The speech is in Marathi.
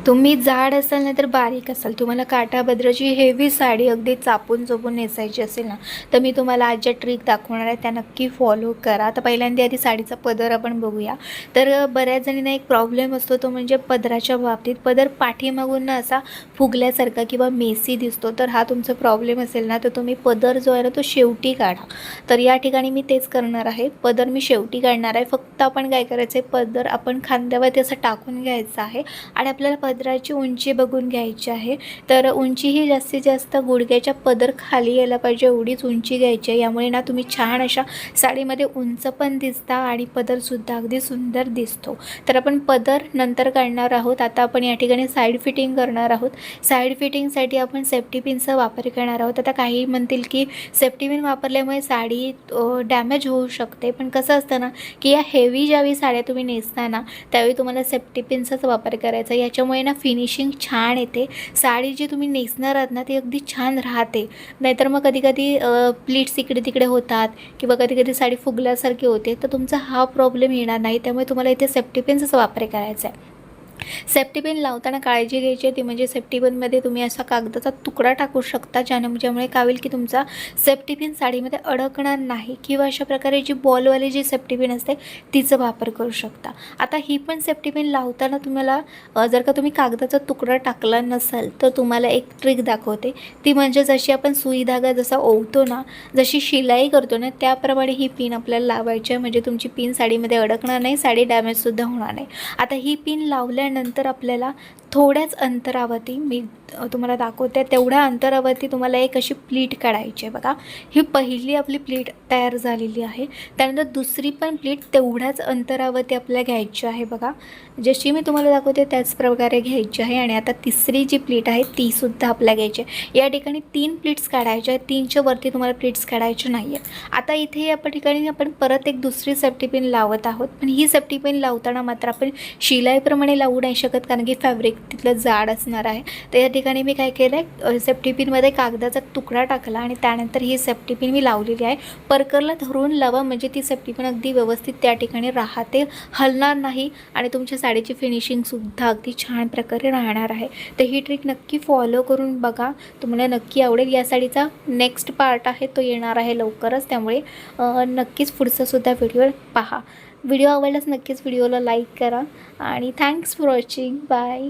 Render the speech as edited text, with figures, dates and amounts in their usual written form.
तुम्ही जाड असाल नाही तर बारीक असाल, तुम्हाला काठापदराची हेवी साडी अगदी चापून चोपून नेसायची असेल ना, तर मी तुम्हाला आज ज्या ट्रिक दाखवणार आहे त्या नक्की फॉलो करा. आता पहिल्यांदा आधी साडीचा पदर आपण बघूया. तर बऱ्याच जणींना एक प्रॉब्लेम असतो, तो म्हणजे पदराच्या बाबतीत. पदर पाठीमागून ना असा फुगल्यासारखा किंवा मेसी दिसतो. तर हा तुमचा प्रॉब्लेम असेल ना, तर तुम्ही पदर जो आहे ना तो शेवटी काढा. तर या ठिकाणी मी तेच करणार आहे. पदर मी शेवटी काढणार आहे. फक्त आपण काय करायचं आहे, पदर आपण खांद्यावरती असं टाकून घ्यायचं आहे आणि आपल्याला पदराची उंची बघून घ्यायची आहे. तर उंची ही जास्तीत जास्त गुडघ्याच्या पदर खाली यायला पाहिजे एवढीच उंची घ्यायची आहे. यामुळे ना तुम्ही छान अशा साडीमध्ये उंच पण दिसता आणि पदरसुद्धा अगदी सुंदर दिसतो. तर आपण पदर नंतर काढणार आहोत. आता आपण या ठिकाणी साईड फिटिंग करणार आहोत. साईड फिटिंगसाठी आपण सेफ्टी पिनचा वापर करणार आहोत. आता काही म्हणतील की सेफ्टी पिन वापरल्यामुळे साडी डॅमेज होऊ शकते, पण कसं असतं ना की या हेवी ज्यावेळी साड्या तुम्ही नेसता ना त्यावेळी तुम्हाला सेफ्टी पिनचाच वापर करायचा. याच्यामुळे ना फिनिशिंग छान येते. साडी जी तुम्ही नेसणार आहात ना ती अगदी छान राहते. नाहीतर मग कधी कधी प्लीट्स इकडे तिकडे होतात किंवा कधी कधी साडी फुगल्यासारखी होते, तर तुमचा हा प्रॉब्लेम येणार नाही. त्यामुळे तुम्हाला इथे सेफ्टी पिनचाच वापर करायचा आहे. सेफ्टी पिन लावताना काळजी घ्यायची आहे ती म्हणजे सेफ्टी पिनमध्ये तुम्ही असा कागदाचा तुकडा टाकू शकता, ज्यामुळे काय होईल की तुमचा सेफ्टी पिन साडीमध्ये अडकणार नाही. किंवा अशा प्रकारे जी बॉलवाली जी सेफ्टी पिन असते तिचा वापर करू शकता. आता ही पण सेफ्टी पिन लावताना तुम्हाला जर का तुम्ही कागदाचा तुकडा टाकला नसेल तर तुम्हाला एक ट्रिक दाखवते. ती म्हणजे जशी आपण सुई धागा जसा ओवतो ना, जशी शिलाई करतो ना, त्याप्रमाणे ही पिन आपल्याला लावायची आहे. म्हणजे तुमची पिन साडीमध्ये अडकणार नाही, साडी डॅमेजसुद्धा होणार नाही. आता ही पिन लावल्यानंतर आपल्याला थोड्याच अंतरावरती मी तुम्हाला दाखवते, तेवढ्या अंतरावरती तुम्हाला एक अशी प्लीट काढायची आहे. बघा, ही पहिली आपली प्लीट तयार झालेली आहे. त्यानंतर दुसरी पण प्लीट तेवढ्याच अंतरावरती आपल्याला घ्यायची आहे. बघा, जशी मी तुम्हाला दाखवते त्याच प्रकारे घ्यायची आहे. आणि आता तिसरी जी प्लीट आहे तीसुद्धा आपल्याला घ्यायची आहे. या ठिकाणी 3 प्लीट्स काढायच्या आहेत. 3च्या वरती तुम्हाला प्लीट्स काढायचे नाही आहेत. आता इथे या ठिकाणी आपण परत एक दुसरी सेफ्टी पिन लावत आहोत. पण ही सेफ्टी पिन लावताना मात्र आपण शिलाईप्रमाणे लावू नाही शकत, कारण की फॅब्रिक तिथलं जाड असणार आहे. तर या ठिकाणी मी काय केलं आहे, सेफ्टी पिनमध्ये कागदाचा तुकडा टाकला आणि त्यानंतर ही सेफ्टी पिन मी लावलेली आहे. परकरला धरून लावा, म्हणजे ती सेफ्टी पिन अगदी व्यवस्थित त्या ठिकाणी राहते, हलणार नाही आणि तुमच्या साडीची फिनिशिंगसुद्धा अगदी छान प्रकारे राहणार आहे. तर ही ट्रिक नक्की फॉलो करून बघा, तुम्हाला नक्की आवडेल. या साडीचा नेक्स्ट पार्ट आहे तो येणार आहे लवकरच, त्यामुळे नक्कीच पुढचासुद्धा व्हिडिओ पहा. व्हिडिओ आवडल्यास नक्कीच व्हिडिओला लाईक करा आणि थँक्स फॉर वॉचिंग. बाय.